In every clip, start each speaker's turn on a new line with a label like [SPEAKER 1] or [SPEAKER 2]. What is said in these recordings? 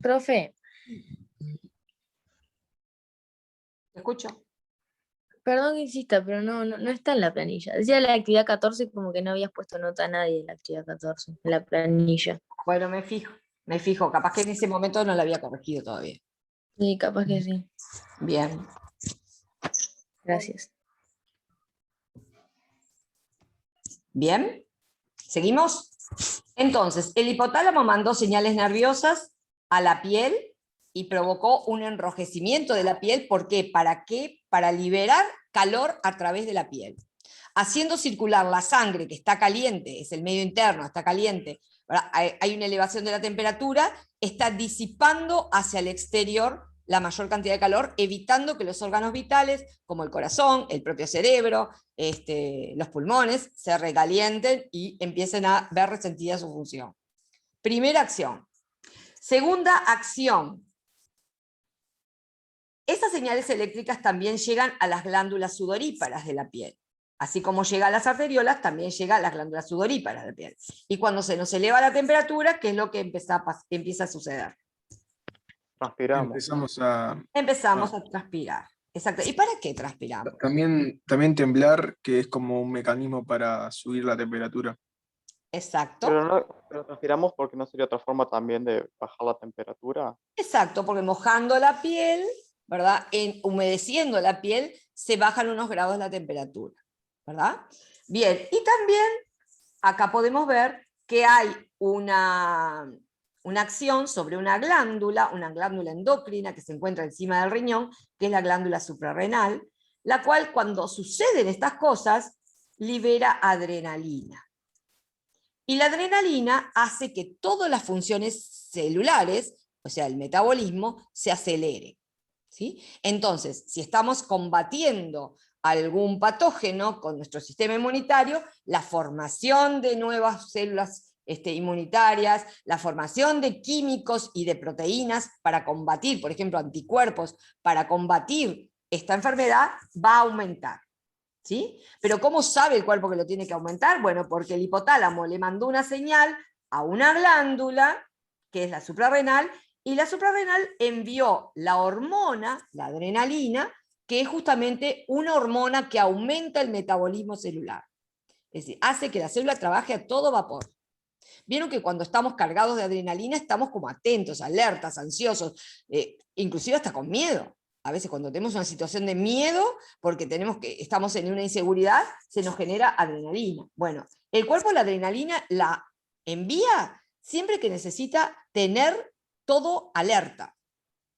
[SPEAKER 1] Profe,
[SPEAKER 2] Te escucho.
[SPEAKER 1] perdón que insista, pero no está en la planilla. Decía la actividad 14 como que no habías puesto nota a nadie de la actividad 14 en la planilla.
[SPEAKER 2] Bueno, me fijo, capaz que en ese momento no la había corregido todavía.
[SPEAKER 1] Sí, capaz que sí.
[SPEAKER 2] Bien.
[SPEAKER 1] Gracias.
[SPEAKER 2] Bien. ¿Seguimos? Entonces, el hipotálamo mandó señales nerviosas a la piel y provocó un enrojecimiento de la piel. ¿Por qué? ¿Para qué? Para liberar calor a través de la piel. Haciendo circular la sangre, que está caliente, es el medio interno, está caliente, ¿verdad? Hay una elevación de la temperatura, está disipando hacia el exterior la mayor cantidad de calor, evitando que los órganos vitales, como el corazón, el propio cerebro, los pulmones, se recalienten y empiecen a ver resentida su función. Primera acción. Segunda acción. Esas señales eléctricas también llegan a las glándulas sudoríparas de la piel. Así como llega a las arteriolas, también llega a las glándulas sudoríparas de la piel. Y cuando se nos eleva la temperatura, ¿qué es lo que empieza a suceder?
[SPEAKER 3] Transpiramos.
[SPEAKER 2] Empezamos a transpirar. Exacto. ¿Y para qué transpiramos?
[SPEAKER 4] También temblar, que es como un mecanismo para subir la temperatura.
[SPEAKER 2] Exacto.
[SPEAKER 3] Pero transpiramos porque no sería otra forma también de bajar la temperatura.
[SPEAKER 2] Exacto, porque mojando la piel, ¿verdad? Humedeciendo la piel, se bajan unos grados la temperatura, ¿verdad? Bien, y también acá podemos ver que hay una acción sobre una glándula endocrina que se encuentra encima del riñón, que es la glándula suprarrenal, la cual cuando suceden estas cosas libera adrenalina. Y la adrenalina hace que todas las funciones celulares, o sea, el metabolismo, se acelere, ¿sí? Entonces, si estamos combatiendo algún patógeno con nuestro sistema inmunitario, la formación de nuevas células inmunitarias, la formación de químicos y de proteínas para combatir, por ejemplo, anticuerpos, para combatir esta enfermedad, va a aumentar. ¿Sí? Pero ¿cómo sabe el cuerpo que lo tiene que aumentar? Bueno, porque el hipotálamo le mandó una señal a una glándula, que es la suprarrenal, y la suprarrenal envió la hormona, la adrenalina, que es justamente una hormona que aumenta el metabolismo celular. Es decir, hace que la célula trabaje a todo vapor. Vieron que cuando estamos cargados de adrenalina estamos como atentos, alertas, ansiosos, inclusive hasta con miedo. A veces cuando tenemos una situación de miedo, porque estamos en una inseguridad, se nos genera adrenalina. Bueno, el cuerpo la adrenalina la envía siempre que necesita tener todo alerta,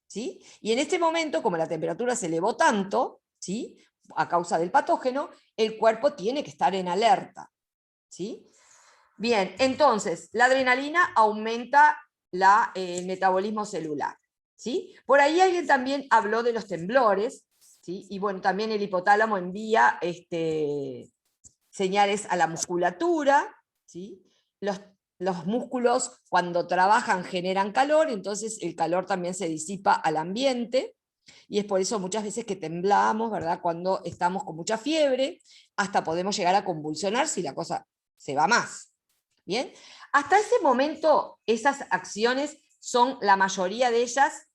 [SPEAKER 2] ¿sí? Y en este momento, como la temperatura se elevó tanto, ¿sí?, a causa del patógeno, el cuerpo tiene que estar en alerta, ¿sí? Bien, entonces, la adrenalina aumenta el metabolismo celular, ¿sí? Por ahí alguien también habló de los temblores, ¿sí? Y bueno, también el hipotálamo envía señales a la musculatura, ¿sí? Los músculos cuando trabajan generan calor, entonces el calor también se disipa al ambiente, y es por eso muchas veces que temblamos, ¿verdad? Cuando estamos con mucha fiebre, hasta podemos llegar a convulsionar si la cosa se va más. ¿Bien? Hasta ese momento, esas acciones son, la mayoría de ellas,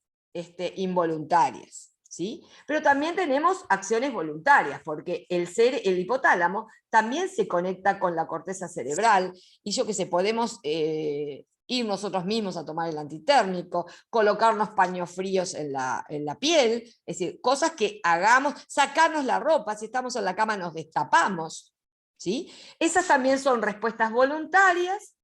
[SPEAKER 2] involuntarias, ¿sí? Pero también tenemos acciones voluntarias, porque el hipotálamo también se conecta con la corteza cerebral, y yo que sé, podemos ir nosotros mismos a tomar el antitérmico, colocarnos paños fríos en la piel, es decir, cosas que hagamos, sacarnos la ropa, si estamos en la cama nos destapamos, ¿sí? Esas también son respuestas voluntarias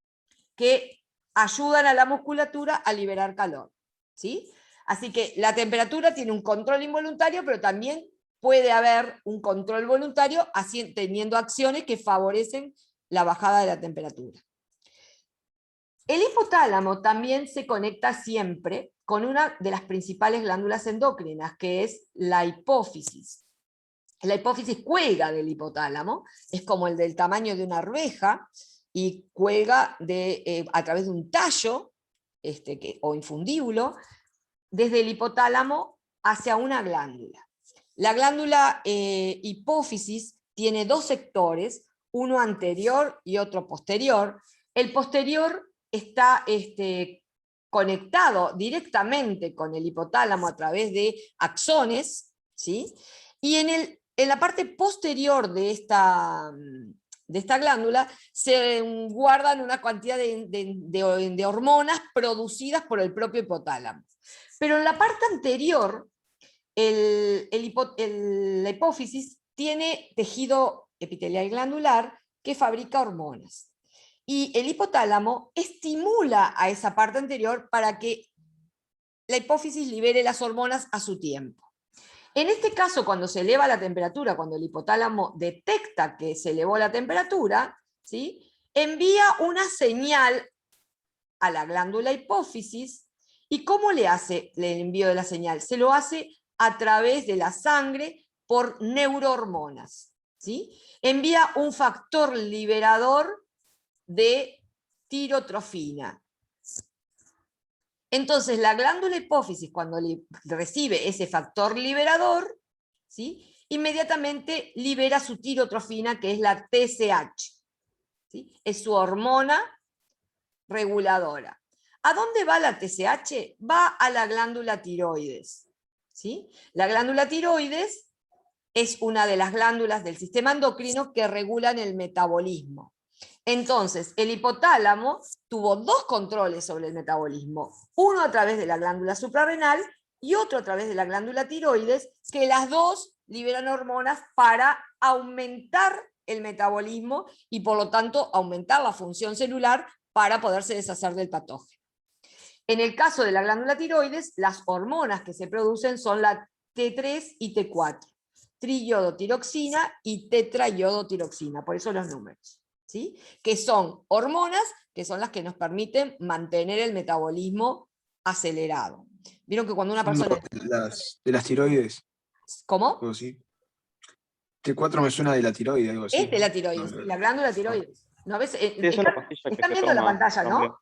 [SPEAKER 2] que ayudan a la musculatura a liberar calor, ¿sí? Así que la temperatura tiene un control involuntario, pero también puede haber un control voluntario teniendo acciones que favorecen la bajada de la temperatura. El hipotálamo también se conecta siempre con una de las principales glándulas endocrinas, que es la hipófisis. La hipófisis cuelga del hipotálamo, es como el del tamaño de una arveja, y cuelga a través de un tallo o infundíbulo, desde el hipotálamo hacia una glándula. La glándula hipófisis tiene dos sectores, uno anterior y otro posterior. El posterior está conectado directamente con el hipotálamo a través de axones, ¿sí? Y en la parte posterior de esta glándula se guardan una cantidad de hormonas producidas por el propio hipotálamo. Pero en la parte anterior, la hipófisis tiene tejido epitelial glandular que fabrica hormonas. Y el hipotálamo estimula a esa parte anterior para que la hipófisis libere las hormonas a su tiempo. En este caso, cuando se eleva la temperatura, cuando el hipotálamo detecta que se elevó la temperatura, ¿sí?, envía una señal a la glándula hipófisis. ¿Y cómo le hace el envío de la señal? Se lo hace a través de la sangre por neurohormonas, ¿sí? Envía un factor liberador de tirotrofina. Entonces, la glándula hipófisis, cuando recibe ese factor liberador, ¿sí?, inmediatamente libera su tirotrofina, que es la TSH, ¿sí? Es su hormona reguladora. ¿A dónde va la TSH? Va a la glándula tiroides, ¿sí? La glándula tiroides es una de las glándulas del sistema endocrino que regulan el metabolismo. Entonces, el hipotálamo tuvo dos controles sobre el metabolismo, uno a través de la glándula suprarrenal y otro a través de la glándula tiroides, que las dos liberan hormonas para aumentar el metabolismo y por lo tanto aumentar la función celular para poderse deshacer del patógeno. En el caso de la glándula tiroides, las hormonas que se producen son la T3 y T4, triiodotiroxina y tetraiodotiroxina, por eso los números, ¿sí?, que son hormonas que son las que nos permiten mantener el metabolismo acelerado. Vieron que cuando una persona...
[SPEAKER 4] De las tiroides.
[SPEAKER 2] ¿Cómo?
[SPEAKER 4] Algo así. T4 me suena de la tiroide, algo así.
[SPEAKER 2] Es de la tiroides,
[SPEAKER 4] No,
[SPEAKER 2] la glándula tiroides. ¿No ves?
[SPEAKER 3] Sí, es una pastilla que
[SPEAKER 2] Están
[SPEAKER 3] se
[SPEAKER 2] viendo la
[SPEAKER 3] toma
[SPEAKER 2] pantalla,
[SPEAKER 3] también.
[SPEAKER 2] ¿no?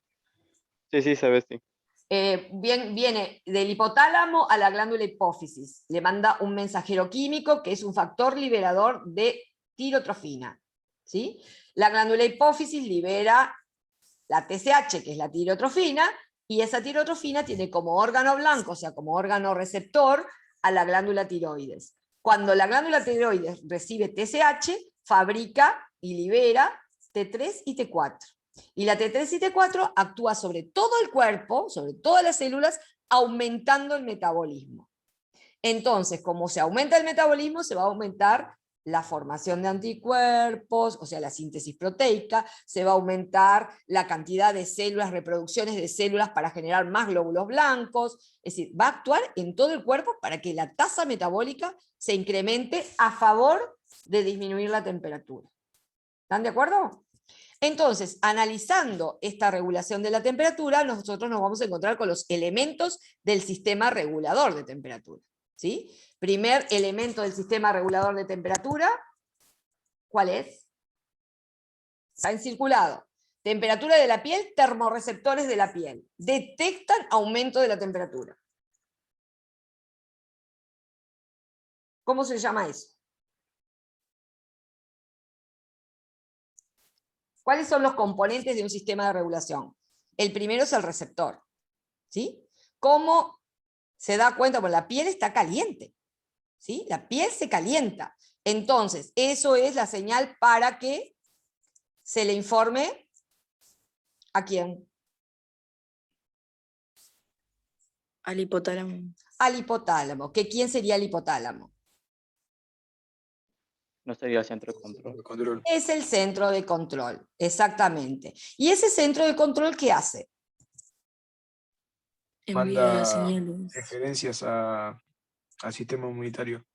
[SPEAKER 3] Sí, sí, se ve, sí.
[SPEAKER 2] Viene del hipotálamo a la glándula hipófisis. Le manda un mensajero químico que es un factor liberador de tirotrofina, ¿sí? La glándula hipófisis libera la TSH, que es la tirotrofina, y esa tirotrofina tiene como órgano blanco, o sea, como órgano receptor, a la glándula tiroides. Cuando la glándula tiroides recibe TSH, fabrica y libera T3 y T4. Y la T3 y T4 actúa sobre todo el cuerpo, sobre todas las células, aumentando el metabolismo. Entonces, como se aumenta el metabolismo, se va a aumentar la formación de anticuerpos, o sea, la síntesis proteica, se va a aumentar la cantidad de células, reproducciones de células para generar más glóbulos blancos, es decir, va a actuar en todo el cuerpo para que la tasa metabólica se incremente a favor de disminuir la temperatura. ¿Están de acuerdo? Entonces, analizando esta regulación de la temperatura, nosotros nos vamos a encontrar con los elementos del sistema regulador de temperatura, ¿sí? Primer elemento del sistema regulador de temperatura, ¿cuál es? Está encirculado. Temperatura de la piel, termorreceptores de la piel. Detectan aumento de la temperatura. ¿Cómo se llama eso? ¿Cuáles son los componentes de un sistema de regulación? El primero es el receptor, ¿sí? ¿Cómo se da cuenta? Bueno, la piel está caliente, ¿sí? La piel se calienta. Entonces, eso es la señal para que se le informe ¿a quién?
[SPEAKER 1] Al hipotálamo.
[SPEAKER 2] Al hipotálamo. ¿Que quién sería el hipotálamo?
[SPEAKER 3] No sería el centro de control.
[SPEAKER 4] Control.
[SPEAKER 2] Es el centro de control, exactamente. ¿Y ese centro de control qué hace?
[SPEAKER 1] Envía
[SPEAKER 4] Manda
[SPEAKER 1] señales.
[SPEAKER 4] referencias al sistema inmunitario.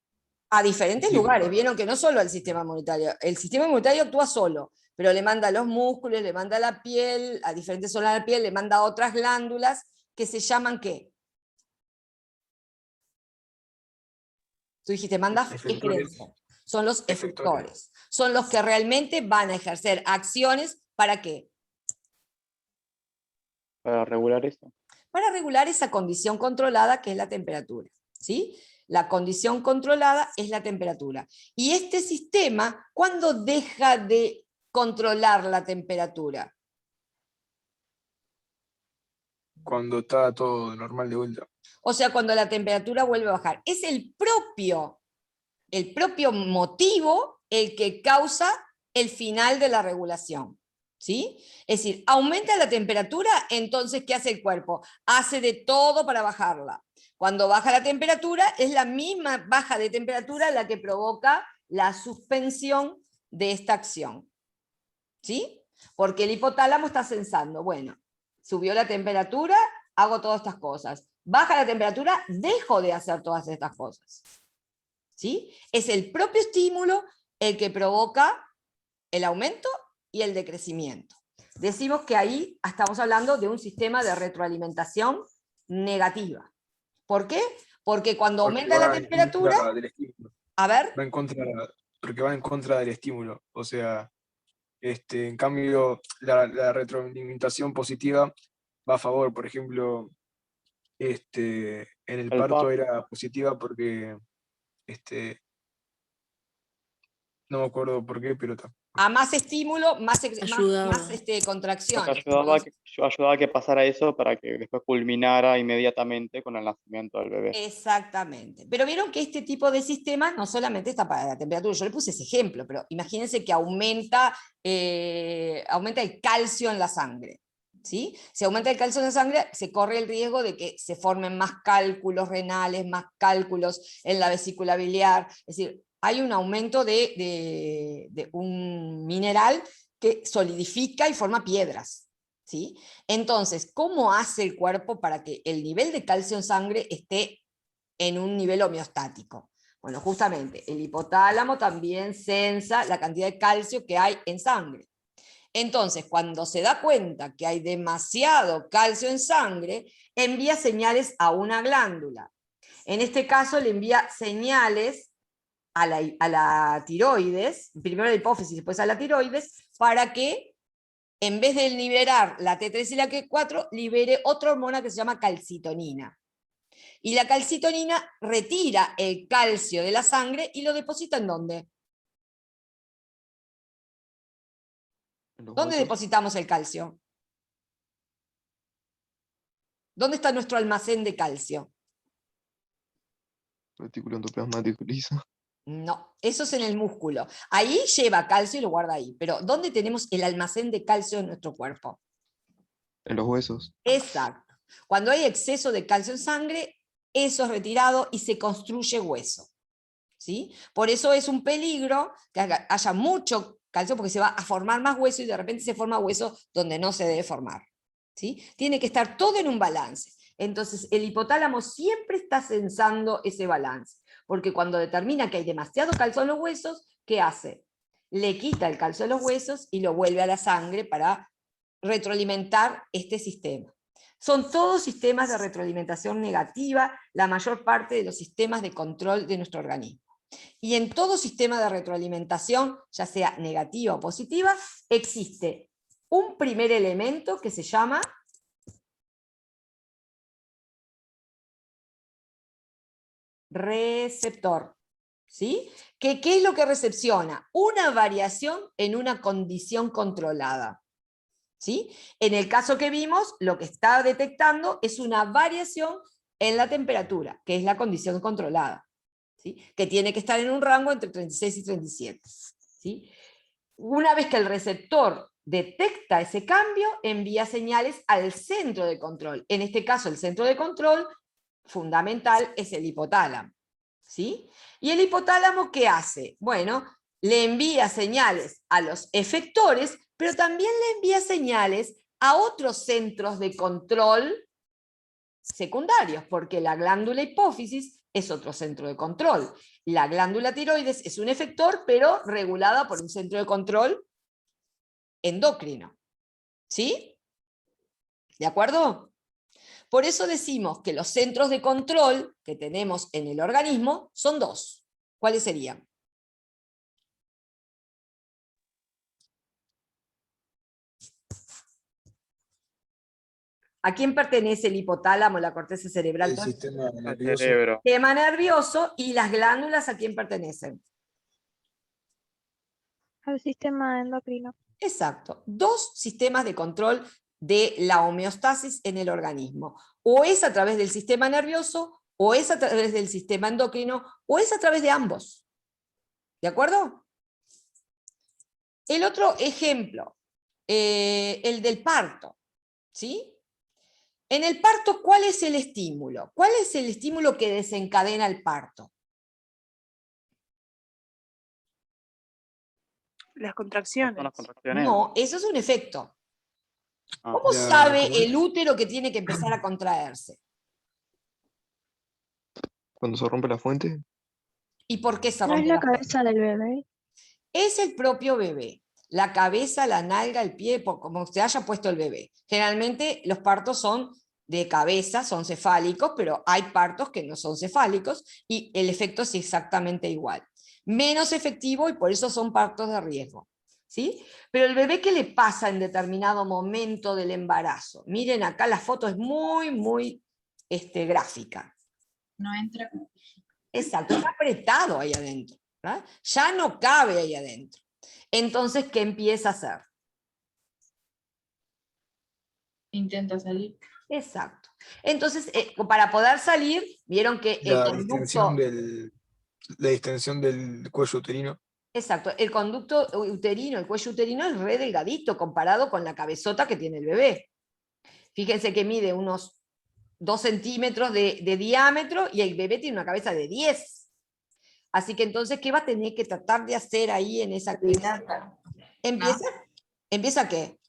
[SPEAKER 2] A diferentes
[SPEAKER 4] Sí.
[SPEAKER 2] lugares, vieron que no solo al sistema inmunitario. El sistema inmunitario actúa solo, pero le manda a los músculos, le manda a la piel, a diferentes zonas de la piel, le manda a otras glándulas que se llaman ¿qué? Tú dijiste, manda
[SPEAKER 4] Efectores.
[SPEAKER 2] eferencia. Son los
[SPEAKER 4] Efectores.
[SPEAKER 2] efectores. Son los que realmente van a ejercer acciones ¿para qué?
[SPEAKER 3] Para regular esto.
[SPEAKER 2] Para regular esa condición controlada que es la temperatura, ¿sí? La condición controlada es la temperatura. Y este sistema, ¿cuándo deja de controlar la temperatura?
[SPEAKER 4] cuando está todo normal de vuelta.
[SPEAKER 2] O sea, cuando la temperatura vuelve a bajar. Es el propio motivo el que causa el final de la regulación. ¿Sí? Es decir, aumenta la temperatura, entonces, ¿qué hace el cuerpo? Hace de todo para bajarla. Cuando baja la temperatura, es la misma baja de temperatura la que provoca la suspensión de esta acción. ¿Sí? Porque el hipotálamo está pensando, bueno, subió la temperatura, hago todas estas cosas. Baja la temperatura, dejo de hacer todas estas cosas. ¿Sí? Es el propio estímulo el que provoca el aumento y el decrecimiento. Decimos que ahí estamos hablando de un sistema de retroalimentación negativa. ¿Por qué? Porque cuando aumenta la temperatura, a ver.
[SPEAKER 4] Porque va en contra del estímulo. O sea, en cambio, la retroalimentación positiva va a favor. Por ejemplo, en el parto era positiva porque no me acuerdo por qué, pero
[SPEAKER 2] a más estímulo, más contracción.
[SPEAKER 3] Ayudaba a que pasara eso para que después culminara inmediatamente con el nacimiento del bebé.
[SPEAKER 2] Exactamente. Pero vieron que este tipo de sistema no solamente está para la temperatura, yo le puse ese ejemplo, pero imagínense que aumenta el calcio en la sangre. ¿Sí? Si aumenta el calcio en la sangre, se corre el riesgo de que se formen más cálculos renales, más cálculos en la vesícula biliar. Es decir, hay un aumento de un mineral que solidifica y forma piedras. ¿Sí? Entonces, ¿cómo hace el cuerpo para que el nivel de calcio en sangre esté en un nivel homeostático? Bueno, justamente, el hipotálamo también sensa la cantidad de calcio que hay en sangre. Entonces, cuando se da cuenta que hay demasiado calcio en sangre, envía señales a una glándula. En este caso, le envía señales a la tiroides, primero a la hipófisis, después a la tiroides, para que, en vez de liberar la T3 y la T4, libere otra hormona que se llama calcitonina. Y la calcitonina retira el calcio de la sangre y lo deposita ¿en dónde? ¿Dónde depositamos el calcio? ¿Dónde está nuestro almacén de calcio?
[SPEAKER 5] Retículo endoplasmático liso.
[SPEAKER 2] No, eso es en el músculo. Ahí lleva calcio y lo guarda ahí. Pero ¿dónde tenemos el almacén de calcio en nuestro cuerpo?
[SPEAKER 5] En los huesos.
[SPEAKER 2] Exacto. Cuando hay exceso de calcio en sangre, eso es retirado y se construye hueso. ¿Sí? Por eso es un peligro que haya mucho calcio, porque se va a formar más hueso y de repente se forma hueso donde no se debe formar. ¿Sí? Tiene que estar todo en un balance. Entonces el hipotálamo siempre está sensando ese balance, porque cuando determina que hay demasiado calcio en los huesos, ¿qué hace? Le quita el calcio de los huesos y lo vuelve a la sangre para retroalimentar este sistema. Son todos sistemas de retroalimentación negativa, la mayor parte de los sistemas de control de nuestro organismo. Y en todo sistema de retroalimentación, ya sea negativa o positiva, existe un primer elemento que se llama receptor. ¿Sí? ¿Qué es lo que recepciona? Una variación en una condición controlada. ¿Sí? En el caso que vimos, lo que está detectando es una variación en la temperatura, que es la condición controlada, ¿sí? Que tiene que estar en un rango entre 36 y 37. ¿Sí? Una vez que el receptor detecta ese cambio, envía señales al centro de control. En este caso, el centro de control fundamental es el hipotálamo. ¿Sí? ¿Y el hipotálamo qué hace? Bueno, le envía señales a los efectores, pero también le envía señales a otros centros de control secundarios, porque la glándula hipófisis es otro centro de control. La glándula tiroides es un efector, pero regulada por un centro de control endocrino. ¿Sí? ¿De acuerdo? Por eso decimos que los centros de control que tenemos en el organismo son dos. ¿Cuáles serían? ¿A quién pertenece el hipotálamo, la corteza cerebral?
[SPEAKER 4] El sistema
[SPEAKER 3] El
[SPEAKER 4] nervioso.
[SPEAKER 3] cerebro.
[SPEAKER 2] Sistema nervioso. ¿Y las glándulas a quién pertenecen?
[SPEAKER 6] Al sistema endocrino.
[SPEAKER 2] Exacto. Dos sistemas de control de la homeostasis en el organismo. O es a través del sistema nervioso, o es a través del sistema endocrino, o es a través de ambos. ¿De acuerdo? El otro ejemplo, el del parto. ¿Sí? En el parto, ¿cuál es el estímulo? ¿Cuál es el estímulo que desencadena el parto?
[SPEAKER 6] Las
[SPEAKER 3] Son
[SPEAKER 6] contracciones.
[SPEAKER 3] las contracciones.
[SPEAKER 2] No, eso es un efecto.
[SPEAKER 3] Ah.
[SPEAKER 2] ¿Cómo
[SPEAKER 4] La-
[SPEAKER 2] sabe
[SPEAKER 4] ¿cómo es?
[SPEAKER 2] el útero que tiene que empezar a contraerse?
[SPEAKER 5] Cuando se rompe la fuente,
[SPEAKER 2] ¿Y por qué se
[SPEAKER 7] ¿No es
[SPEAKER 2] rompe
[SPEAKER 7] la
[SPEAKER 2] la fuente?
[SPEAKER 7] cabeza del bebé?
[SPEAKER 2] Es el propio bebé. La cabeza, la nalga, el pie, como se haya puesto el bebé. Generalmente los partos son de cabeza, son cefálicos, pero hay partos que no son cefálicos y el efecto es exactamente igual. Menos efectivo y por eso son partos de riesgo. ¿Sí? Pero el bebé, ¿qué le pasa en determinado momento del embarazo? Miren acá la foto es muy gráfica.
[SPEAKER 8] No entra.
[SPEAKER 2] Exacto, está apretado ahí adentro. ¿Verdad? Ya no cabe ahí adentro. Entonces, ¿qué empieza a hacer?
[SPEAKER 8] Intenta salir.
[SPEAKER 2] Exacto. Entonces, para poder salir, vieron que el
[SPEAKER 4] La
[SPEAKER 2] conducto,
[SPEAKER 4] distensión del cuello uterino.
[SPEAKER 2] exacto, el conducto uterino, el cuello uterino es re delgadito comparado con la cabezota que tiene el bebé. Fíjense que mide unos 2 centímetros de diámetro y el bebé tiene una cabeza de 10. Así que entonces, ¿qué va a tener que tratar de hacer ahí en esa cabeza?
[SPEAKER 8] Dilata.
[SPEAKER 2] ¿Empieza? ¿Empieza qué?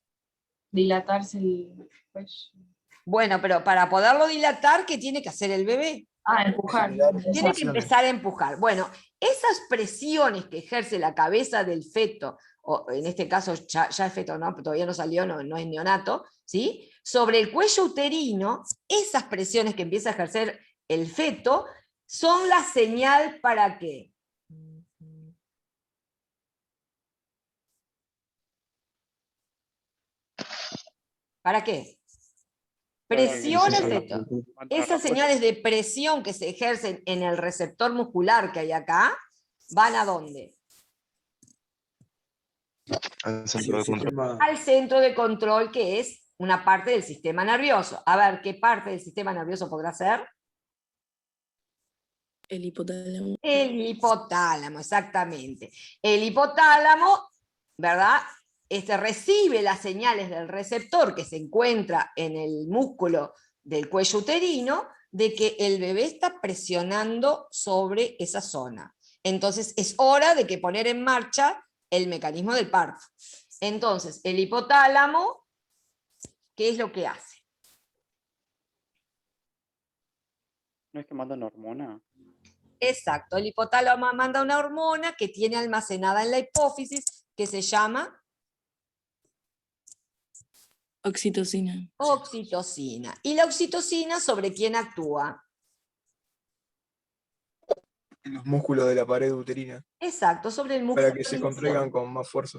[SPEAKER 8] Dilatarse el cuello.
[SPEAKER 2] Bueno, pero para poderlo dilatar, ¿qué tiene que hacer el bebé?
[SPEAKER 8] Ah, empujar.
[SPEAKER 4] Generar
[SPEAKER 2] Tiene que
[SPEAKER 4] pulsaciones.
[SPEAKER 2] empezar a empujar. Bueno, esas presiones que ejerce la cabeza del feto, o en este caso ya es feto, ¿no? Todavía no salió, no es neonato, ¿sí? Sobre el cuello uterino, esas presiones que empieza a ejercer el feto son la señal para qué. ¿Para qué? Presiona el feto. Esas señales de presión que se ejercen en el receptor muscular que hay acá, ¿van a dónde?
[SPEAKER 5] al
[SPEAKER 4] Sí,
[SPEAKER 5] centro de
[SPEAKER 4] el
[SPEAKER 5] control.
[SPEAKER 4] sistema-
[SPEAKER 2] Al centro de control, que es una parte del sistema nervioso. A ver, ¿qué parte del sistema nervioso podrá ser?
[SPEAKER 9] El hipotálamo.
[SPEAKER 2] El hipotálamo, exactamente. El hipotálamo, ¿verdad? Recibe las señales del receptor que se encuentra en el músculo del cuello uterino de que el bebé está presionando sobre esa zona. Entonces es hora de que poner en marcha el mecanismo del parto. Entonces, el hipotálamo, ¿qué es lo que hace?
[SPEAKER 3] ¿No es que mandan hormona?
[SPEAKER 2] Exacto, el hipotálamo manda una hormona que tiene almacenada en la hipófisis que se llama
[SPEAKER 9] Oxitocina.
[SPEAKER 2] oxitocina. ¿Y la oxitocina sobre quién actúa?
[SPEAKER 4] en los músculos de la pared uterina,
[SPEAKER 2] Exacto, sobre el músculo
[SPEAKER 4] para que se contraigan con más fuerza.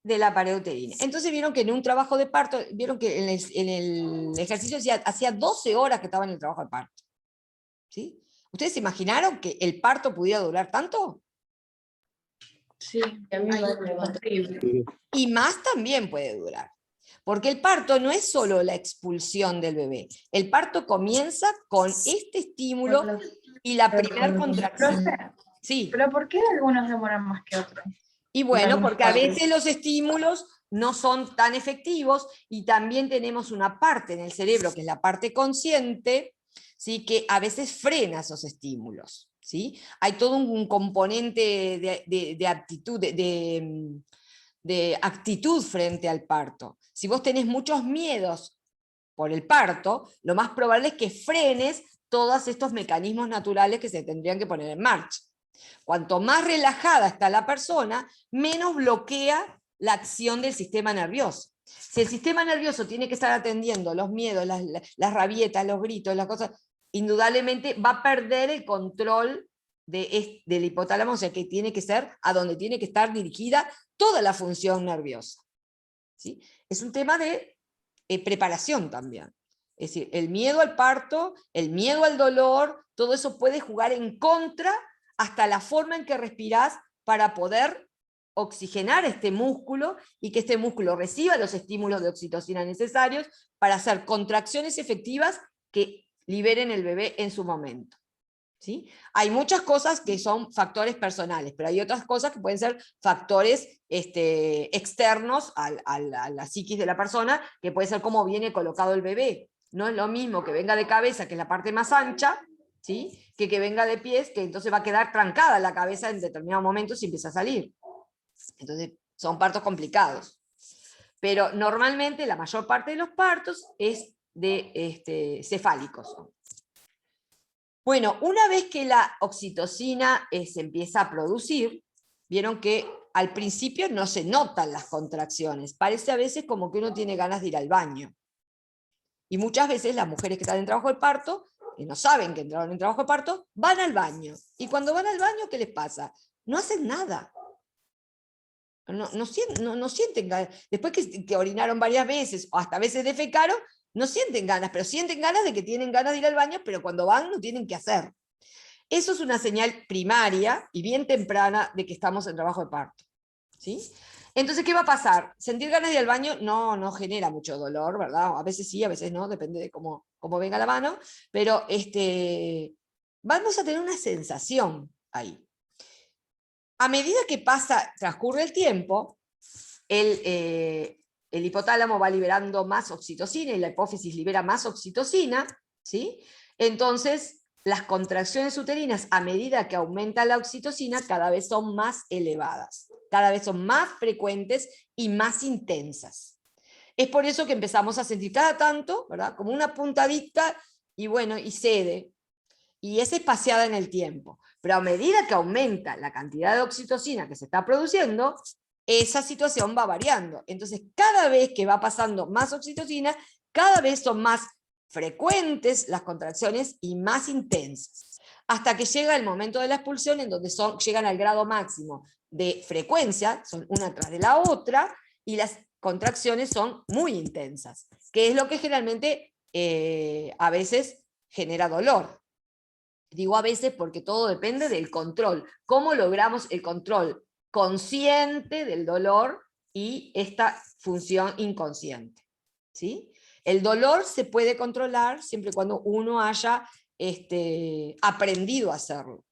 [SPEAKER 2] de la pared uterina. Entonces vieron que en un trabajo de parto, vieron que en el ejercicio hacía 12 horas que estaba en el trabajo de parto. ¿Sí? ¿Ustedes se imaginaron que el parto pudiera durar tanto?
[SPEAKER 8] Sí, a mí me parece horrible.
[SPEAKER 2] Y más también puede durar. Porque el parto no es solo la expulsión del bebé. El parto comienza con este estímulo y la primera contracción. Sí.
[SPEAKER 8] Pero ¿por qué algunos demoran más que otros?
[SPEAKER 2] Y bueno,
[SPEAKER 8] Algunos
[SPEAKER 2] porque a
[SPEAKER 8] partos.
[SPEAKER 2] veces los estímulos no son tan efectivos y también tenemos una parte en el cerebro, que es la parte consciente, ¿sí? Que a veces frena esos estímulos. ¿Sí? Hay todo un componente de aptitud, de actitud frente al parto. Si vos tenés muchos miedos por el parto, lo más probable es que frenes todos estos mecanismos naturales que se tendrían que poner en marcha. Cuanto más relajada está la persona, menos bloquea la acción del sistema nervioso. Si el sistema nervioso tiene que estar atendiendo los miedos, las rabietas, los gritos, las cosas, indudablemente va a perder el control del hipotálamo, o sea que tiene que ser a donde tiene que estar dirigida toda la función nerviosa. ¿Sí? Es un tema de preparación también. Es decir, el miedo al parto, el miedo al dolor, todo eso puede jugar en contra hasta la forma en que respirás para poder oxigenar este músculo y que este músculo reciba los estímulos de oxitocina necesarios para hacer contracciones efectivas que liberen el bebé en su momento. ¿Sí? Hay muchas cosas que son factores personales, pero hay otras cosas que pueden ser factores externos a la psiquis de la persona, que puede ser cómo viene colocado el bebé. No es lo mismo que venga de cabeza, que es la parte más ancha, ¿sí? que venga de pies, que entonces va a quedar trancada la cabeza en determinado momento si empieza a salir. Entonces son partos complicados. Pero normalmente la mayor parte de los partos es de cefálicos. Bueno, una vez que la oxitocina se empieza a producir, vieron que al principio no se notan las contracciones. Parece a veces como que uno tiene ganas de ir al baño. Y muchas veces las mujeres que están en trabajo de parto, que no saben que entraron en trabajo de parto, van al baño. Y cuando van al baño, ¿qué les pasa? No hacen nada. No sienten ganas. Después que orinaron varias veces, o hasta veces defecaron, no sienten ganas, pero sienten ganas de que tienen ganas de ir al baño, pero cuando van no tienen que hacer. Eso es una señal primaria y bien temprana de que estamos en trabajo de parto. ¿Sí? Entonces, ¿qué va a pasar? Sentir ganas de ir al baño no genera mucho dolor, ¿verdad? A veces sí, a veces no, depende de cómo venga la mano, pero vamos a tener una sensación ahí. A medida que transcurre el tiempo, el hipotálamo va liberando más oxitocina y la hipófisis libera más oxitocina, ¿sí? Entonces, las contracciones uterinas, a medida que aumenta la oxitocina, cada vez son más elevadas, cada vez son más frecuentes y más intensas. Es por eso que empezamos a sentir cada tanto, ¿verdad? Como una puntadita, y bueno, y cede, y es espaciada en el tiempo. Pero a medida que aumenta la cantidad de oxitocina que se está produciendo, esa situación va variando. Entonces, cada vez que va pasando más oxitocina, cada vez son más frecuentes las contracciones y más intensas. Hasta que llega el momento de la expulsión, en donde llegan al grado máximo de frecuencia, son una tras de la otra, y las contracciones son muy intensas, que es lo que generalmente a veces genera dolor. Digo a veces porque todo depende del control. ¿Cómo logramos el control consciente del dolor y esta función inconsciente? ¿Sí? El dolor se puede controlar siempre y cuando uno haya aprendido a hacerlo.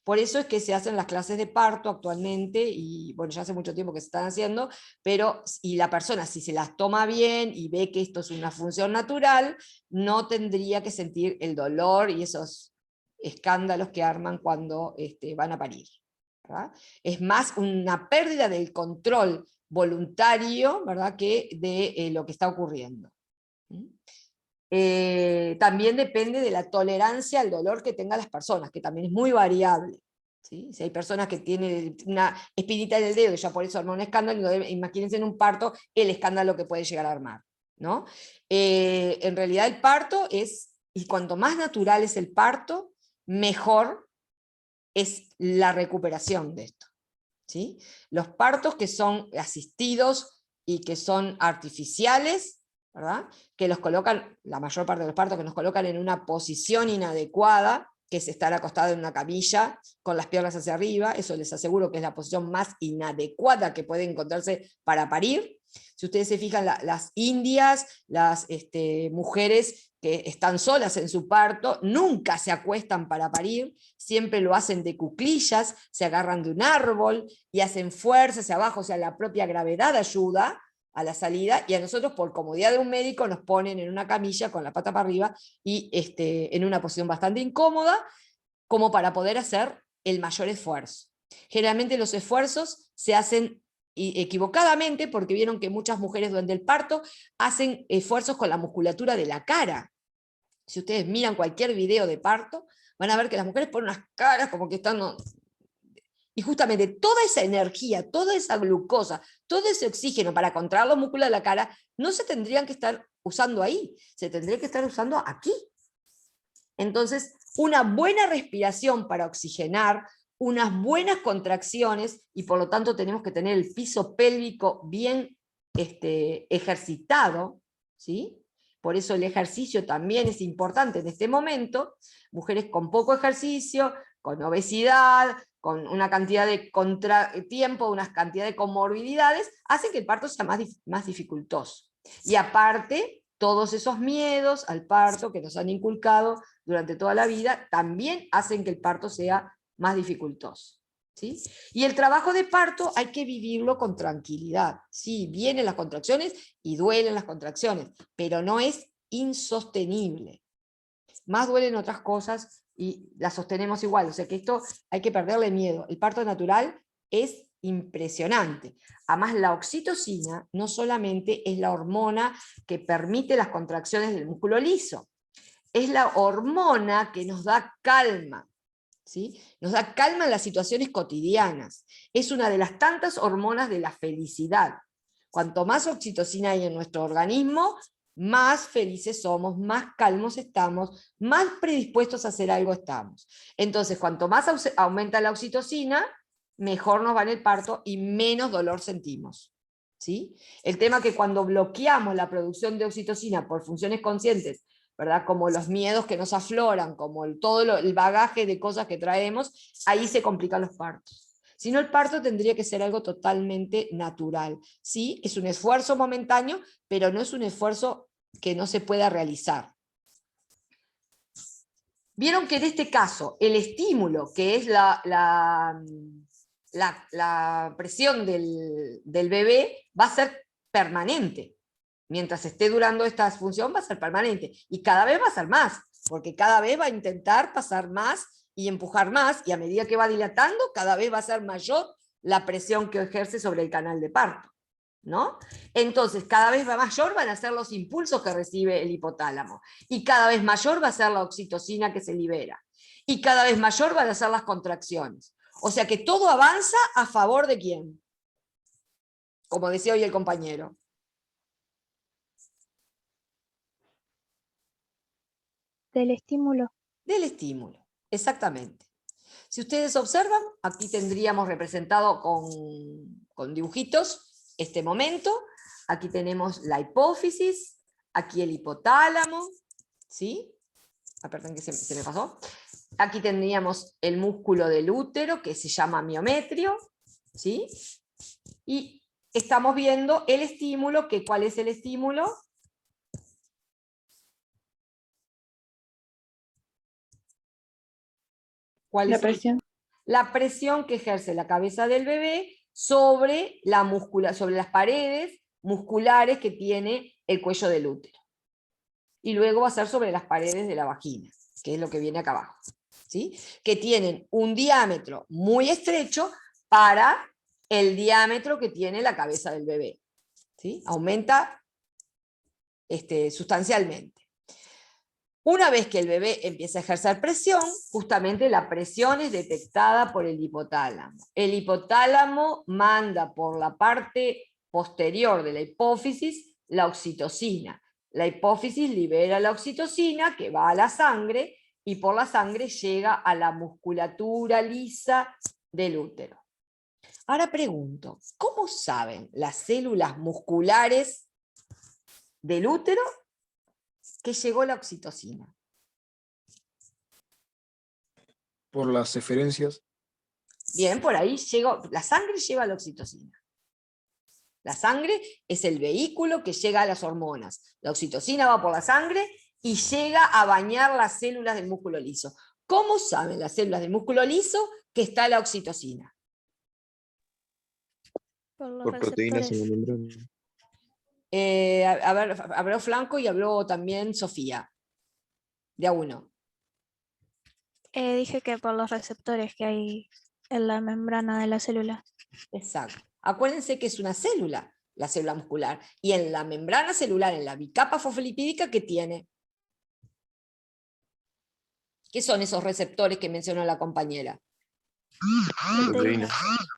[SPEAKER 2] Por eso es que se hacen las clases de parto actualmente, y bueno, ya hace mucho tiempo que se están haciendo, pero y la persona, si se las toma bien y ve que esto es una función natural, no tendría que sentir el dolor y esos escándalos que arman cuando van a parir, ¿verdad? Es más una pérdida del control voluntario, ¿verdad?, que de lo que está ocurriendo. También depende de la tolerancia al dolor que tengan las personas, que también es muy variable. ¿Sí? Si hay personas que tienen una espinita en el dedo y ya por eso arma un escándalo, imagínense en un parto el escándalo que puede llegar a armar, ¿no? En realidad el parto y cuanto más natural es el parto, mejor es la recuperación de esto. ¿Sí? Los partos que son asistidos y que son artificiales, ¿verdad?, que los colocan, la mayor parte de los partos que nos colocan en una posición inadecuada, que es estar acostado en una camilla con las piernas hacia arriba, eso les aseguro que es la posición más inadecuada que puede encontrarse para parir. Si ustedes se fijan, las indias, las mujeres que están solas en su parto, nunca se acuestan para parir, siempre lo hacen de cuclillas, se agarran de un árbol y hacen fuerza hacia abajo, o sea, la propia gravedad ayuda a la salida, y a nosotros por comodidad de un médico nos ponen en una camilla con la pata para arriba y en una posición bastante incómoda, como para poder hacer el mayor esfuerzo. Generalmente los esfuerzos se hacen equivocadamente, porque vieron que muchas mujeres durante el parto hacen esfuerzos con la musculatura de la cara. Si ustedes miran cualquier video de parto, van a ver que las mujeres ponen unas caras como que están... Y justamente toda esa energía, toda esa glucosa, todo ese oxígeno para contraer los músculos de la cara, no se tendrían que estar usando ahí, se tendría que estar usando aquí. Entonces, una buena respiración para oxigenar, unas buenas contracciones, y por lo tanto tenemos que tener el piso pélvico bien ejercitado, ¿sí? Por eso el ejercicio también es importante en este momento. Mujeres con poco ejercicio, con obesidad, con una cantidad de contratiempo, una cantidad de comorbilidades, hacen que el parto sea más dificultoso. Y aparte, todos esos miedos al parto que nos han inculcado durante toda la vida, también hacen que el parto sea más dificultoso. ¿Sí? Y el trabajo de parto hay que vivirlo con tranquilidad. Sí, vienen las contracciones y duelen las contracciones, pero no es insostenible. Más duelen otras cosas y las sostenemos igual. O sea que esto hay que perderle miedo. El parto natural es impresionante. Además, la oxitocina no solamente es la hormona que permite las contracciones del músculo liso, es la hormona que nos da calma. ¿Sí? Nos da calma en las situaciones cotidianas. Es una de las tantas hormonas de la felicidad. Cuanto más oxitocina hay en nuestro organismo, más felices somos, más calmos estamos, más predispuestos a hacer algo estamos. Entonces, cuanto más aumenta la oxitocina, mejor nos va en el parto y menos dolor sentimos. ¿Sí? El tema es que cuando bloqueamos la producción de oxitocina por funciones conscientes, ¿verdad? Como los miedos que nos afloran, como todo el bagaje de cosas que traemos, ahí se complican los partos. Si no, el parto tendría que ser algo totalmente natural. Sí, es un esfuerzo momentáneo, pero no es un esfuerzo que no se pueda realizar. Vieron que en este caso, el estímulo, que es la presión del bebé, va a ser permanente. Mientras esté durando esta función va a ser permanente, y cada vez va a ser más, porque cada vez va a intentar pasar más y empujar más, y a medida que va dilatando, cada vez va a ser mayor la presión que ejerce sobre el canal de parto, ¿no? Entonces, cada vez mayor van a ser los impulsos que recibe el hipotálamo, y cada vez mayor va a ser la oxitocina que se libera, y cada vez mayor van a ser las contracciones. O sea que todo avanza a favor de ¿quién? Como decía hoy el compañero.
[SPEAKER 6] Del estímulo.
[SPEAKER 2] Del estímulo, exactamente. Si ustedes observan, aquí tendríamos representado con dibujitos este momento. Aquí tenemos la hipófisis, aquí el hipotálamo, ¿sí? Ah, perdón que se me pasó. Aquí tendríamos el músculo del útero, que se llama miometrio, ¿sí? Y estamos viendo el estímulo, que ¿cuál es el estímulo? ¿Cuál
[SPEAKER 8] La
[SPEAKER 2] es
[SPEAKER 8] presión.
[SPEAKER 2] la presión que ejerce la cabeza del bebé sobre sobre las paredes musculares que tiene el cuello del útero? Y luego va a ser sobre las paredes de la vagina, que es lo que viene acá abajo, ¿sí? Que tienen un diámetro muy estrecho para el diámetro que tiene la cabeza del bebé, ¿sí? Aumenta sustancialmente. Una vez que el bebé empieza a ejercer presión, justamente la presión es detectada por el hipotálamo. El hipotálamo manda por la parte posterior de la hipófisis la oxitocina. La hipófisis libera la oxitocina que va a la sangre y por la sangre llega a la musculatura lisa del útero. Ahora pregunto, ¿cómo saben las células musculares del útero que llegó la oxitocina?
[SPEAKER 4] Por las eferencias.
[SPEAKER 2] Bien, por ahí llegó, la sangre lleva la oxitocina. La sangre es el vehículo que llega a las hormonas. La oxitocina va por la sangre y llega a bañar las células del músculo liso. ¿Cómo saben las células del músculo liso que está la oxitocina?
[SPEAKER 6] Por los
[SPEAKER 5] Por proteínas en la
[SPEAKER 6] receptores.
[SPEAKER 5] membrana.
[SPEAKER 2] A ver, habló Franco y habló también Sofía. De a uno.
[SPEAKER 6] Dije que por los receptores que hay en la membrana de la célula.
[SPEAKER 2] Exacto. Acuérdense que es una célula, la célula muscular, y en la membrana celular, en la bicapa fosfolipídica, ¿qué tiene? ¿Qué son esos receptores que mencionó la compañera?
[SPEAKER 5] Proteínas.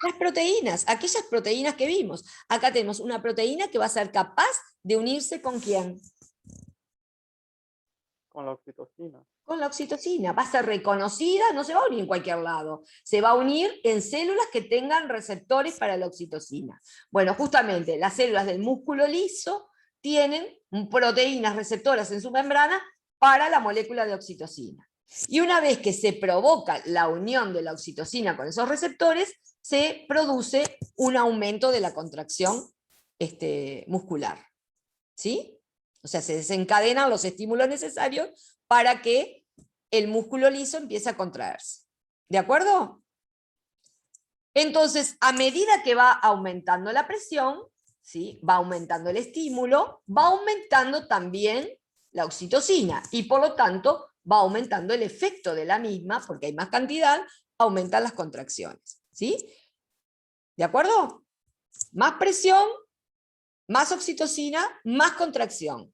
[SPEAKER 2] Las proteínas, aquellas proteínas que vimos. Acá tenemos una proteína que va a ser capaz de unirse ¿con quién?
[SPEAKER 3] Con la oxitocina.
[SPEAKER 2] Con la oxitocina. Va a ser reconocida, no se va a unir en cualquier lado. Se va a unir en células que tengan receptores para la oxitocina. Bueno, justamente las células del músculo liso tienen proteínas receptoras en su membrana para la molécula de oxitocina. Y una vez que se provoca la unión de la oxitocina con esos receptores, se produce un aumento de la contracción muscular. ¿Sí? O sea, se desencadenan los estímulos necesarios para que el músculo liso empiece a contraerse. ¿De acuerdo? Entonces, a medida que va aumentando la presión, ¿sí? Va aumentando el estímulo, va aumentando también la oxitocina y por lo tanto va aumentando el efecto de la misma, porque hay más cantidad, aumentan las contracciones. ¿Sí? ¿De acuerdo? Más presión, más oxitocina, más contracción.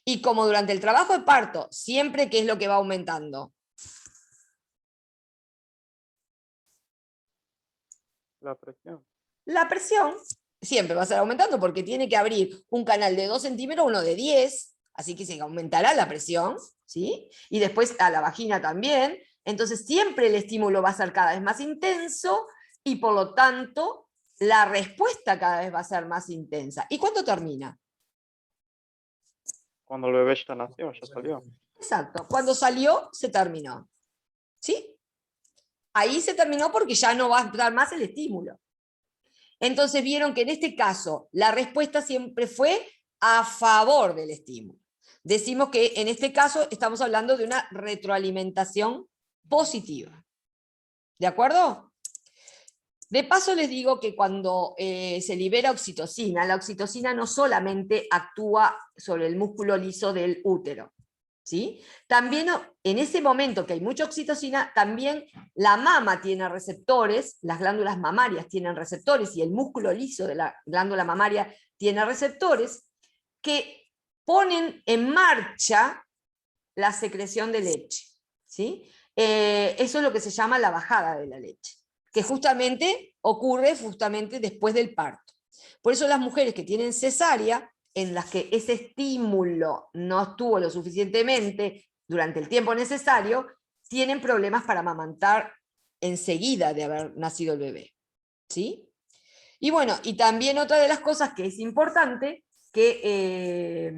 [SPEAKER 2] Y como durante el trabajo de parto, siempre, ¿qué es lo que va aumentando?
[SPEAKER 3] La presión.
[SPEAKER 2] La presión siempre va a estar aumentando porque tiene que abrir un canal de 2 centímetros, uno de 10, así que se aumentará la presión, ¿sí? Y después a la vagina también. Entonces siempre el estímulo va a ser cada vez más intenso y por lo tanto la respuesta cada vez va a ser más intensa. ¿Y cuándo termina?
[SPEAKER 3] Cuando el bebé ya nació, ya salió.
[SPEAKER 2] Exacto, cuando salió se terminó. ¿Sí? Ahí se terminó porque ya no va a dar más el estímulo. Entonces vieron que en este caso la respuesta siempre fue a favor del estímulo. Decimos que en este caso estamos hablando de una retroalimentación positiva. ¿De acuerdo? De paso les digo que cuando se libera oxitocina, la oxitocina no solamente actúa sobre el músculo liso del útero, ¿sí? También en ese momento que hay mucha oxitocina, también la mama tiene receptores, las glándulas mamarias tienen receptores y el músculo liso de la glándula mamaria tiene receptores que ponen en marcha la secreción de leche, ¿sí? Eso es lo que se llama la bajada de la leche, que justamente ocurre después del parto. Por eso las mujeres que tienen cesárea, en las que ese estímulo no estuvo lo suficientemente durante el tiempo necesario, tienen problemas para amamantar enseguida de haber nacido el bebé. ¿Sí? Y bueno, y también otra de las cosas que es importante, que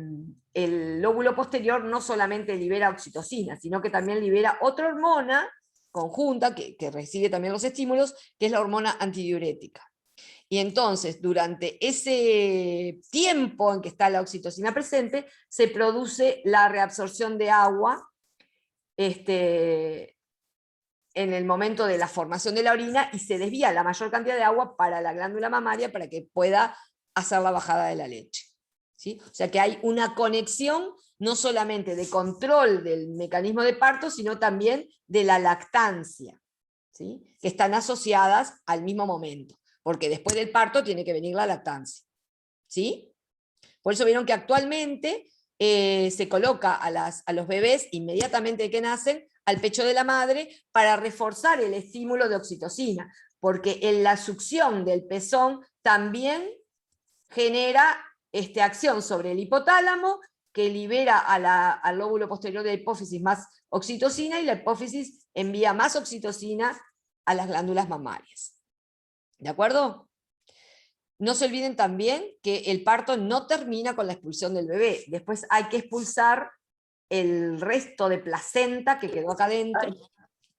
[SPEAKER 2] el lóbulo posterior no solamente libera oxitocina, sino que también libera otra hormona conjunta que recibe también los estímulos, que es la hormona antidiurética. Y entonces, durante ese tiempo en que está la oxitocina presente, se produce la reabsorción de agua en el momento de la formación de la orina y se desvía la mayor cantidad de agua para la glándula mamaria para que pueda hacer la bajada de la leche. ¿Sí? O sea que hay una conexión no solamente de control del mecanismo de parto, sino también de la lactancia, ¿sí? Que están asociadas al mismo momento, porque después del parto tiene que venir la lactancia. ¿Sí? Por eso vieron que actualmente se coloca a los bebés inmediatamente que nacen al pecho de la madre para reforzar el estímulo de oxitocina, porque en la succión del pezón también genera acción sobre el hipotálamo, que libera al lóbulo posterior de la hipófisis más oxitocina, y la hipófisis envía más oxitocina a las glándulas mamarias. ¿De acuerdo? No se olviden también que el parto no termina con la expulsión del bebé. Después hay que expulsar el resto de placenta que quedó acá adentro,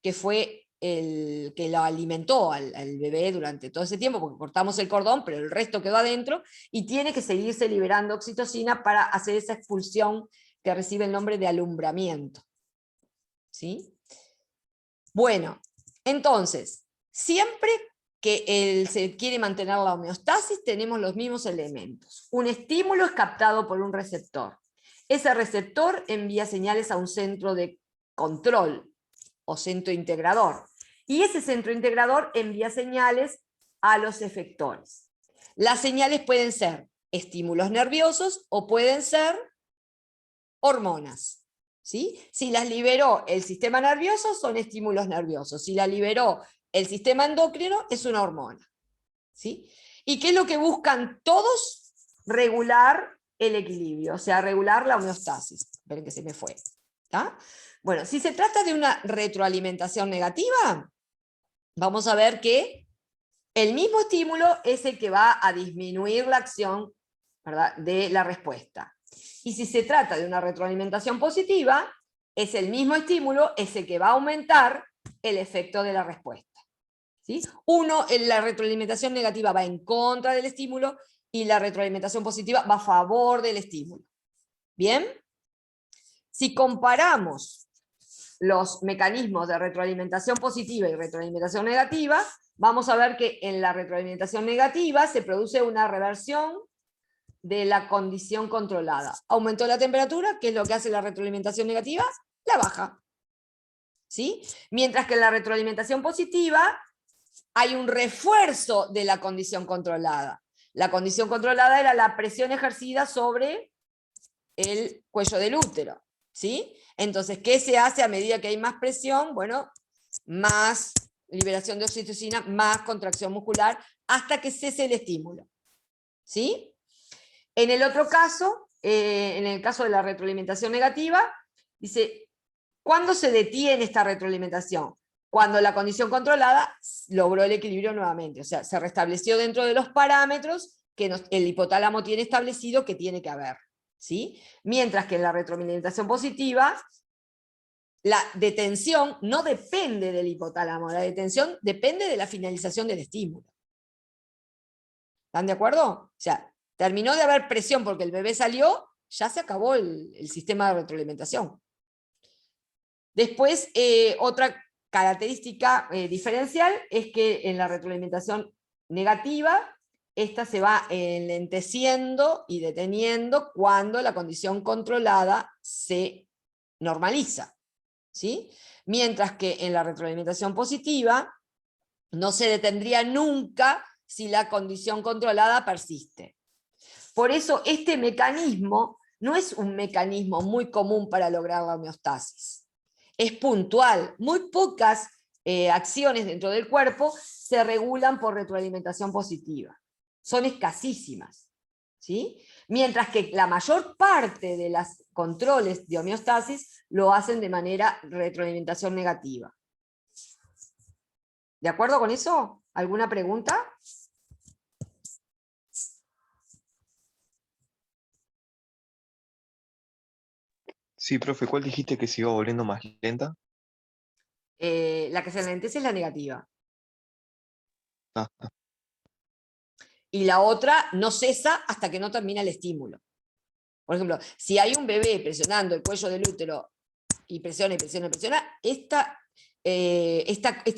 [SPEAKER 2] que fue el que lo alimentó al bebé durante todo ese tiempo, porque cortamos el cordón, pero el resto quedó adentro, y tiene que seguirse liberando oxitocina para hacer esa expulsión que recibe el nombre de alumbramiento. ¿Sí? Bueno, entonces, siempre que se quiere mantener la homeostasis, tenemos los mismos elementos. Un estímulo es captado por un receptor. Ese receptor envía señales a un centro de control o centro integrador. Y ese centro integrador envía señales a los efectores. Las señales pueden ser estímulos nerviosos o pueden ser hormonas. ¿Sí? Si las liberó el sistema nervioso, son estímulos nerviosos. Si la liberó el sistema endocrino, es una hormona. ¿Sí? ¿Y qué es lo que buscan todos? Regular el equilibrio, o sea, regular la homeostasis. Esperen que se me fue. ¿Tá? Bueno, si se trata de una retroalimentación negativa, vamos a ver que el mismo estímulo es el que va a disminuir la acción, ¿verdad?, de la respuesta. Y si se trata de una retroalimentación positiva, es el mismo estímulo, es el que va a aumentar el efecto de la respuesta. ¿Sí? La retroalimentación negativa va en contra del estímulo y la retroalimentación positiva va a favor del estímulo. ¿Bien? Si comparamos los mecanismos de retroalimentación positiva y retroalimentación negativa, vamos a ver que en la retroalimentación negativa se produce una reversión de la condición controlada. Aumentó la temperatura, ¿qué es lo que hace la retroalimentación negativa? La baja. ¿Sí? Mientras que en la retroalimentación positiva hay un refuerzo de la condición controlada. La condición controlada era la presión ejercida sobre el cuello del útero. ¿Sí? Entonces, ¿qué se hace a medida que hay más presión? Bueno, más liberación de oxitocina, más contracción muscular, hasta que cese el estímulo. ¿Sí? En el otro caso, en el caso de la retroalimentación negativa, dice, ¿cuándo se detiene esta retroalimentación? Cuando la condición controlada logró el equilibrio nuevamente, o sea, se restableció dentro de los parámetros que el hipotálamo tiene establecido que tiene que haber. ¿Sí? Mientras que en la retroalimentación positiva, la detención no depende del hipotálamo, la detención depende de la finalización del estímulo. ¿Están de acuerdo? O sea, terminó de haber presión porque el bebé salió, ya se acabó el sistema de retroalimentación. Después, otra característica diferencial es que en la retroalimentación negativa, esta se va enlenteciendo y deteniendo cuando la condición controlada se normaliza. ¿Sí? Mientras que en la retroalimentación positiva no se detendría nunca si la condición controlada persiste. Por eso este mecanismo no es un mecanismo muy común para lograr la homeostasis. Es puntual. Muy pocas acciones dentro del cuerpo se regulan por retroalimentación positiva. Son escasísimas. ¿Sí? Mientras que la mayor parte de los controles de homeostasis lo hacen de manera retroalimentación negativa. ¿De acuerdo con eso? ¿Alguna pregunta?
[SPEAKER 5] Sí, profe, ¿cuál dijiste que se iba volviendo más lenta?
[SPEAKER 2] La que se enlentece es la negativa.
[SPEAKER 5] Ah,
[SPEAKER 2] Y la otra no cesa hasta que no termina el estímulo. Por ejemplo, si hay un bebé presionando el cuello del útero y presiona y presiona y presiona, este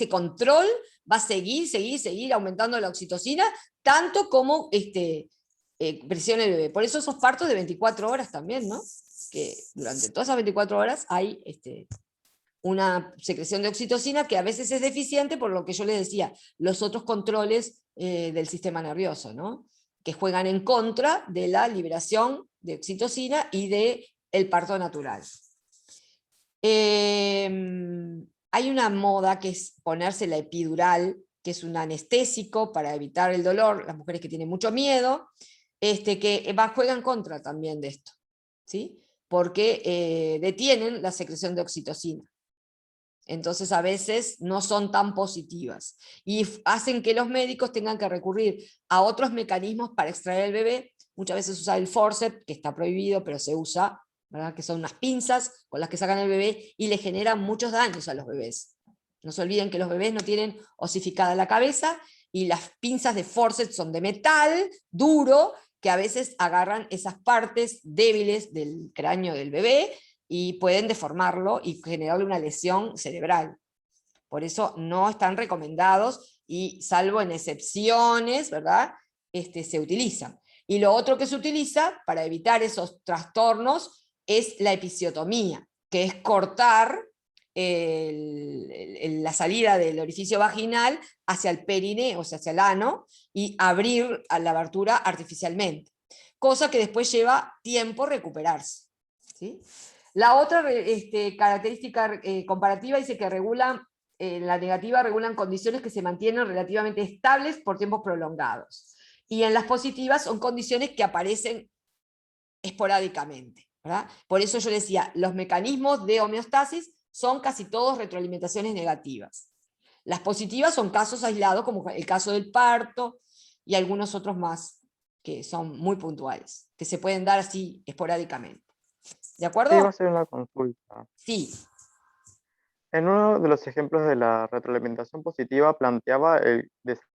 [SPEAKER 2] control va a seguir aumentando la oxitocina, tanto como presiona el bebé. Por eso esos partos de 24 horas también, ¿no? Que durante todas esas 24 horas hay una secreción de oxitocina que a veces es deficiente, por lo que yo les decía, los otros controles del sistema nervioso, ¿no? Que juegan en contra de la liberación de oxitocina y del parto natural. Hay una moda que es ponerse la epidural, que es un anestésico para evitar el dolor, las mujeres que tienen mucho miedo, que juegan en contra también de esto, ¿sí? Porque detienen la secreción de oxitocina. Entonces a veces no son tan positivas y hacen que los médicos tengan que recurrir a otros mecanismos para extraer el bebé. Muchas veces usa el forceps, que está prohibido, pero se usa, ¿verdad? Que son unas pinzas con las que sacan el bebé y le generan muchos daños a los bebés. No se olviden que los bebés no tienen osificada la cabeza y las pinzas de forceps son de metal duro, que a veces agarran esas partes débiles del cráneo del bebé y pueden deformarlo y generarle una lesión cerebral. Por eso no están recomendados y salvo en excepciones, ¿verdad? Se utilizan. Y lo otro que se utiliza para evitar esos trastornos es la episiotomía, que es cortar la salida del orificio vaginal hacia el perineo, o sea, hacia el ano, y abrir a la abertura artificialmente. Cosa que después lleva tiempo recuperarse. ¿Sí? La otra característica comparativa dice que la negativa regulan condiciones que se mantienen relativamente estables por tiempos prolongados. Y en las positivas son condiciones que aparecen esporádicamente, ¿verdad? Por eso yo decía, los mecanismos de homeostasis son casi todos retroalimentaciones negativas. Las positivas son casos aislados, como el caso del parto y algunos otros más que son muy puntuales, que se pueden dar así esporádicamente. ¿De
[SPEAKER 3] Sí,
[SPEAKER 2] acuerdo?
[SPEAKER 3] va a ser una consulta.
[SPEAKER 2] Sí.
[SPEAKER 3] En uno de los ejemplos de la retroalimentación positiva planteaba el